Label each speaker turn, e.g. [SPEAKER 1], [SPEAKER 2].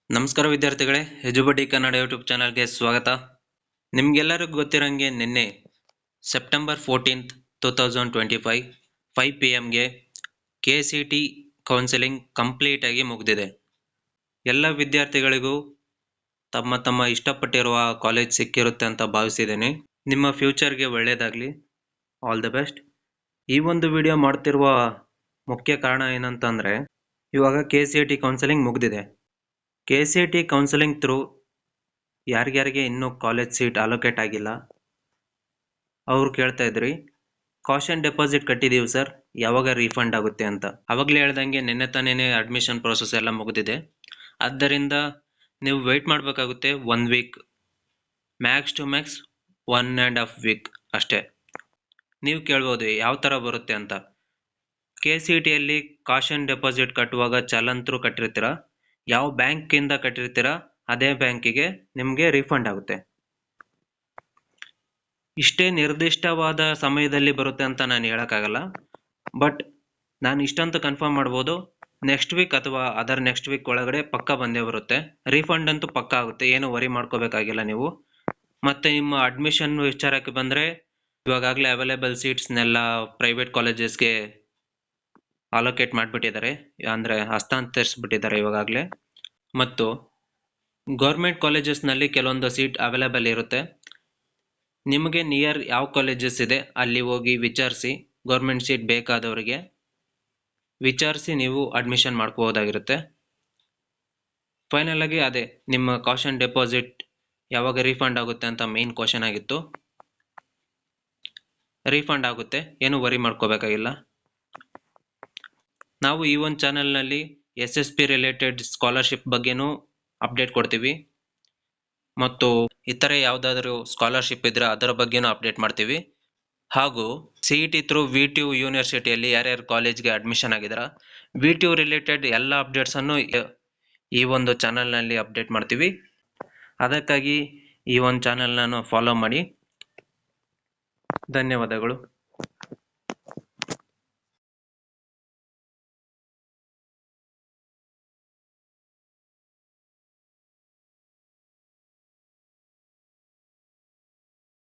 [SPEAKER 1] ನಮಸ್ಕಾರ ವಿದ್ಯಾರ್ಥಿಗಳೇ, ಎಜುಬಡಿ ಕನ್ನಡ ಯೂಟ್ಯೂಬ್ ಚಾನಲ್ಗೆ ಸ್ವಾಗತ. ನಿಮ್ಗೆಲ್ಲರಿಗೂ ಗೊತ್ತಿರಂಗೆ ನಿನ್ನೆ September 14th 2025 5 PM KCT counselling complete ಆಗಿ ಮುಗಿದಿದೆ. ಎಲ್ಲ ವಿದ್ಯಾರ್ಥಿಗಳಿಗೂ ತಮ್ಮ ತಮ್ಮ ಇಷ್ಟಪಟ್ಟಿರುವ ಕಾಲೇಜ್ ಸಿಕ್ಕಿರುತ್ತೆ ಅಂತ ಭಾವಿಸಿದ್ದೇನೆ. ನಿಮ್ಮ ಫ್ಯೂಚರ್ಗೆ ಒಳ್ಳೆಯದಾಗಲಿ. All the best. ಈ ಒಂದು ವಿಡಿಯೋ ಮಾಡ್ತಿರುವ ಮುಖ್ಯ ಕಾರಣ ಏನಂತಂದರೆ, ಇವಾಗ KCT ಕೌನ್ಸಿಲಿಂಗ್ ಮುಗಿದಿದೆ. KCT ಕೌನ್ಸಿಲಿಂಗ್ ಥ್ರೂ ಯಾರ್ಯಾರಿಗೆ ಇನ್ನೂ ಕಾಲೇಜ್ ಸೀಟ್ ಅಲೋಕೇಟ್ ಆಗಿಲ್ಲ ಅವ್ರು ಕೇಳ್ತಾ ಇದ್ರಿ, ಕಾಷನ್ ಡೆಪಾಸಿಟ್ ಕಟ್ಟಿದೀವಿ ಸರ್, ಯಾವಾಗ ರೀಫಂಡ್ ಆಗುತ್ತೆ ಅಂತ. ಅವಾಗಲೇ ಹೇಳ್ದಂಗೆ ನಿನ್ನೆ ತಾನೇ ಅಡ್ಮಿಷನ್ ಪ್ರೋಸೆಸ್ ಎಲ್ಲ ಮುಗಿದಿದೆ. ಆದ್ದರಿಂದ ನೀವು ವೆಯ್ಟ್ ಮಾಡಬೇಕಾಗುತ್ತೆ 1 week, max to max 1.5 week ಅಷ್ಟೇ. ನೀವು ಕೇಳ್ಬೋದು ಯಾವ ಥರ ಬರುತ್ತೆ ಅಂತ. KCTಯಲ್ಲಿ ಕಾಷನ್ ಡೆಪಾಸಿಟ್ ಕಟ್ಟುವಾಗ ಚಲನ್ ಥ್ರೂ ಕಟ್ಟಿರ್ತೀರ, ಯಾವ ಬ್ಯಾಂಕಿಂದ ಕಟ್ಟಿರ್ತೀರ ಅದೇ ಬ್ಯಾಂಕಿಗೆ ನಿಮಗೆ ರೀಫಂಡ್ ಆಗುತ್ತೆ. ಇಷ್ಟೇ ನಿರ್ದಿಷ್ಟವಾದ ಸಮಯದಲ್ಲಿ ಬರುತ್ತೆ ಅಂತ ನಾನು ಹೇಳೋಕ್ಕಾಗಲ್ಲ, ಬಟ್ ನಾನು ಇಷ್ಟಂತೂ ಕನ್ಫರ್ಮ್ ಮಾಡ್ಬೋದು, ನೆಕ್ಸ್ಟ್ ವೀಕ್ ಅಥವಾ ಅದರ್ ನೆಕ್ಸ್ಟ್ ವೀಕ್ ಒಳಗಡೆ ಪಕ್ಕ ಬಂದೇ ಬರುತ್ತೆ. ರೀಫಂಡ್ ಅಂತೂ ಪಕ್ಕ ಆಗುತ್ತೆ, ಏನು ವರಿ ಮಾಡ್ಕೋಬೇಕಾಗಿಲ್ಲ ನೀವು. ಮತ್ತು ನಿಮ್ಮ ಅಡ್ಮಿಷನ್ ವಿಚಾರಕ್ಕೆ ಬಂದರೆ, ಇವಾಗಲೇ ಅವೈಲೇಬಲ್ ಸೀಟ್ಸ್ನೆಲ್ಲ ಪ್ರೈವೇಟ್ ಕಾಲೇಜಸ್ಗೆ ಅಲೋಕೇಟ್ ಮಾಡಿಬಿಟ್ಟಿದ್ದಾರೆ, ಅಂದರೆ ಹಸ್ತಾಂತರಿಸ್ಬಿಟ್ಟಿದ್ದಾರೆ ಇವಾಗಲೇ. ಮತ್ತು ಗೌರ್ಮೆಂಟ್ ಕಾಲೇಜಸ್ನಲ್ಲಿ ಕೆಲವೊಂದು ಸೀಟ್ ಅವೈಲೇಬಲ್ ಇರುತ್ತೆ. ನಿಮಗೆ ನಿಯರ್ ಯಾವ ಕಾಲೇಜಸ್ ಇದೆ ಅಲ್ಲಿ ಹೋಗಿ ವಿಚಾರಿಸಿ, ಗೌರ್ಮೆಂಟ್ ಸೀಟ್ ಬೇಕಾದವರಿಗೆ ವಿಚಾರಿಸಿ ನೀವು ಅಡ್ಮಿಷನ್ ಮಾಡ್ಕೋಬೋದಾಗಿರುತ್ತೆ. ಫೈನಲ್ ಆಗಿ ಅದೇ ನಿಮ್ಮ ಕಾಷನ್ ಡೆಪಾಸಿಟ್ ಯಾವಾಗ ರೀಫಂಡ್ ಆಗುತ್ತೆ ಅಂತ ಮೇನ್ ಕ್ವಶನ್ ಆಗಿತ್ತು. ರೀಫಂಡ್ ಆಗುತ್ತೆ, ಏನು ವರಿ ಮಾಡ್ಕೋಬೇಕಾಗಿಲ್ಲ. ನಾವು ಈ ಒಂದು ಚಾನಲ್ನಲ್ಲಿ SSP ರಿಲೇಟೆಡ್ ಸ್ಕಾಲರ್ಶಿಪ್ ಬಗ್ಗೆನೂ ಅಪ್ಡೇಟ್ ಕೊಡ್ತೀವಿ, ಮತ್ತು ಇತರೆ ಯಾವುದಾದ್ರೂ ಸ್ಕಾಲರ್ಶಿಪ್ ಇದ್ದರೆ ಅದರ ಬಗ್ಗೆನೂ ಅಪ್ಡೇಟ್ ಮಾಡ್ತೀವಿ. ಹಾಗೂ CET ಥ್ರೂ VTU ಯೂನಿವರ್ಸಿಟಿಯಲ್ಲಿ ಯಾರ್ಯಾರು ಕಾಲೇಜ್ಗೆ ಅಡ್ಮಿಷನ್ ಆಗಿದಾರ VTU ರಿಲೇಟೆಡ್ ಎಲ್ಲ ಅಪ್ಡೇಟ್ಸನ್ನು ಈ ಒಂದು ಚಾನಲ್ನಲ್ಲಿ ಅಪ್ಡೇಟ್ ಮಾಡ್ತೀವಿ. ಅದಕ್ಕಾಗಿ ಈ ಒಂದು ಚಾನಲ್ನ ಫಾಲೋ ಮಾಡಿ. ಧನ್ಯವಾದಗಳು.